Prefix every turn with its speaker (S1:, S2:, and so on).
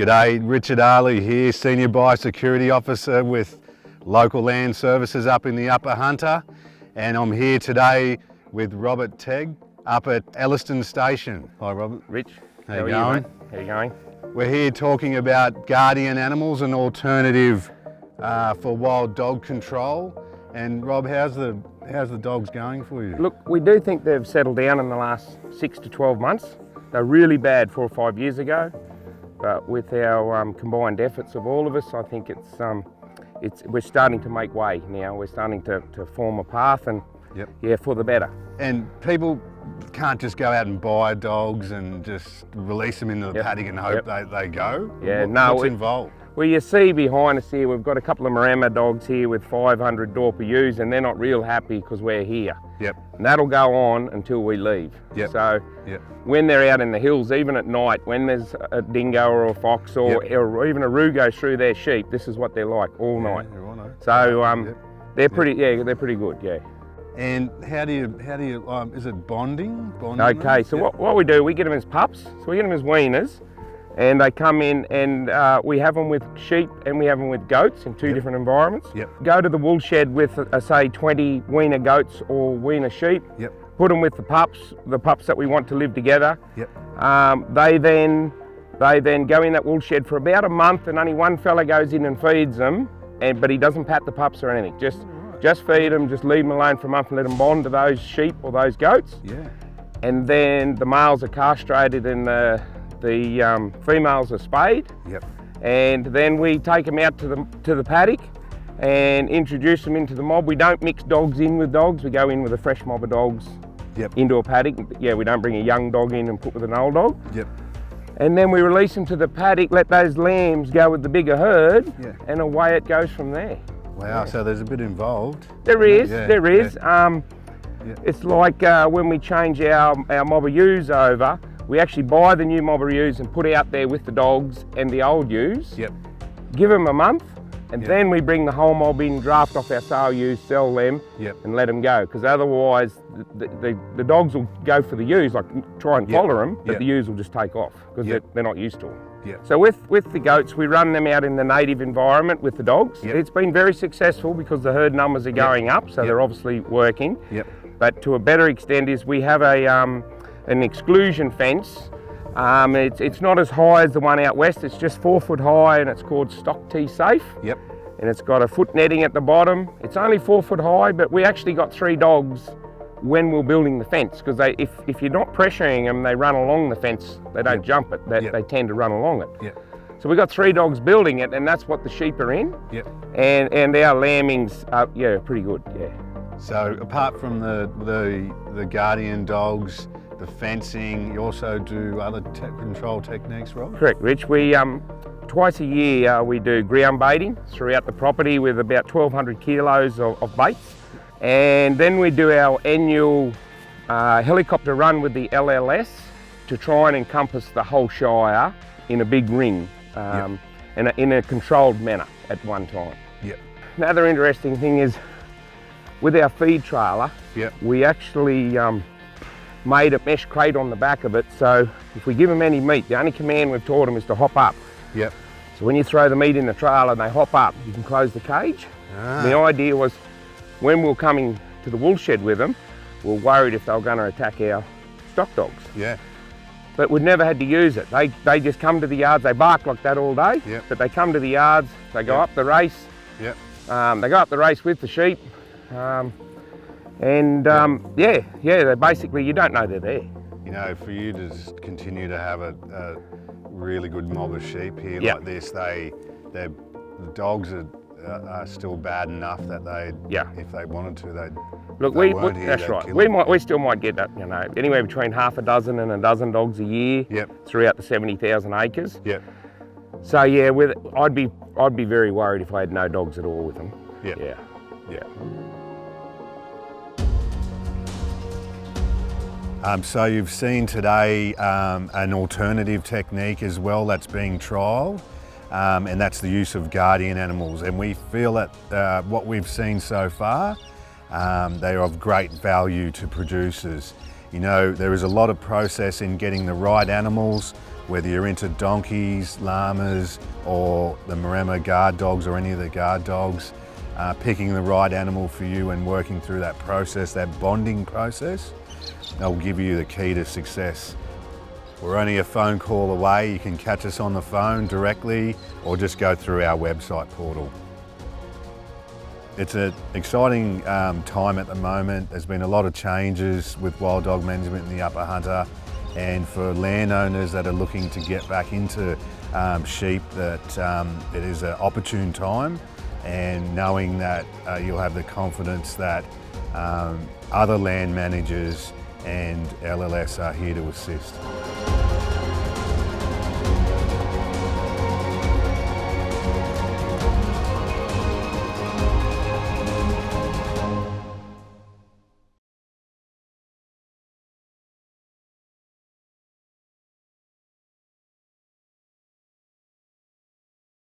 S1: G'day, Richard Arley here, Senior Biosecurity Officer with Local Land Services up in the Upper Hunter, and I'm here today with Robert Teague up at Ellerston Station. Hi Robert.
S2: Rich,
S1: how you going?
S2: How you going?
S1: We're here talking about guardian animals, an alternative for wild dog control. And Rob, how's the dogs going for you?
S2: Look, we do think they've settled down in the last 6 to 12 months. They're really bad 4 or 5 years ago, but with our combined efforts of all of us, I think we're starting to make way now. We're starting to form a path, and yeah, for the better. And
S1: people can't just go out and buy dogs and just release them into the paddock and hope they go?
S2: Yeah,
S1: what's involved?
S2: Well, you see behind us here, we've got a couple of Maremma dogs here with 500 Dorper ewes, and they're not real happy because we're here.
S1: Yep.
S2: And that'll go on until we leave.
S1: Yep.
S2: So when they're out in the hills, even at night, when there's a dingo or a fox or even a roo goes through their sheep, this is what they're like all night. So they're pretty good, yeah.
S1: And how do you, is it bonding?
S2: Okay, so what we do, we get them as pups, so we get them as weaners, and they come in and we have them with sheep and we have them with goats in two different environments. Go to the wool shed with, say, 20 weaner goats or weaner sheep, put them with the pups that we want to live together. They then go in that wool shed for about a month, and only one fella goes in and feeds them, but he doesn't pat the pups or anything. Just feed them, just leave them alone for a month and let them bond to those sheep or those goats. And then the males are castrated and the females are spayed. And then we take them out to the paddock and introduce them into the mob. We don't mix dogs in with dogs. We go in with a fresh mob of dogs into a paddock. Yeah, we don't bring a young dog in and put with an old dog. And then we release them to the paddock, let those lambs go with the bigger herd, and away it goes from there.
S1: Wow, so there's a bit involved.
S2: There is. It's like when we change our mob of ewes over, we actually buy the new mob of ewes and put out there with the dogs and the old ewes. Give them a month, and then we bring the whole mob in, draft off our sale ewes, sell them, and let them go. Because otherwise, the dogs will go for the ewes, like try and collar them, but the ewes will just take off because they're not used to them. So with the goats, we run them out in the native environment with the dogs. It's been very successful because the herd numbers are going up, so they're obviously working. But to a better extent is we have an exclusion fence. It's not as high as the one out west. It's just 4 foot high, and it's called Stock T Safe. And it's got a foot netting at the bottom. It's only 4 foot high, but we actually got 3 dogs when we're building the fence, because if you're not pressuring them, they run along the fence. They don't jump it. They tend to run along it. So we got 3 dogs building it, and that's what the sheep are in. And our lambings are pretty good.
S1: So apart from the guardian dogs, the fencing, you also do other control techniques, Rob?
S2: Correct, Rich. We twice a year we do ground baiting throughout the property with about 1,200 kilos of baits. And then we do our annual helicopter run with the LLS to try and encompass the whole Shire in a big ring, in a controlled manner at one time. Another interesting thing is, with our feed trailer, we actually made a mesh crate on the back of it, so if we give them any meat, the only command we've taught them is to hop up. So when you throw the meat in the trailer and they hop up, you can close the cage. The idea was, when we were coming to the wool shed with them, we were worried if they were going to attack our stock dogs. But we'd never had to use it. They just come to the yards, they bark like that all day, but they come to the yards, they go up the race, they go up the race with the sheep, they basically, you don't know they're there.
S1: You know, for you to just continue to have a really good mob of sheep here like this, the dogs are still bad enough that if they wanted to,
S2: that's right. We still might get that, anywhere between half a dozen and a dozen dogs a year throughout the 70,000 acres. So I'd be very worried if I had no dogs at all with them.
S1: So you've seen today an alternative technique as well that's being trialled, and that's the use of guardian animals. And we feel that what we've seen so far, they are of great value to producers. You know, there is a lot of process in getting the right animals, whether you're into donkeys, llamas, or the Maremma Guard Dogs or any of the guard dogs, picking the right animal for you and working through that process, that bonding process, that will give you the key to success. We're only a phone call away. You can catch us on the phone directly or just go through our website portal. It's an exciting time at the moment. There's been a lot of changes with wild dog management in the Upper Hunter, and for landowners that are looking to get back into sheep, that it is an opportune time, and knowing that you'll have the confidence that other land managers and LLS are here to assist.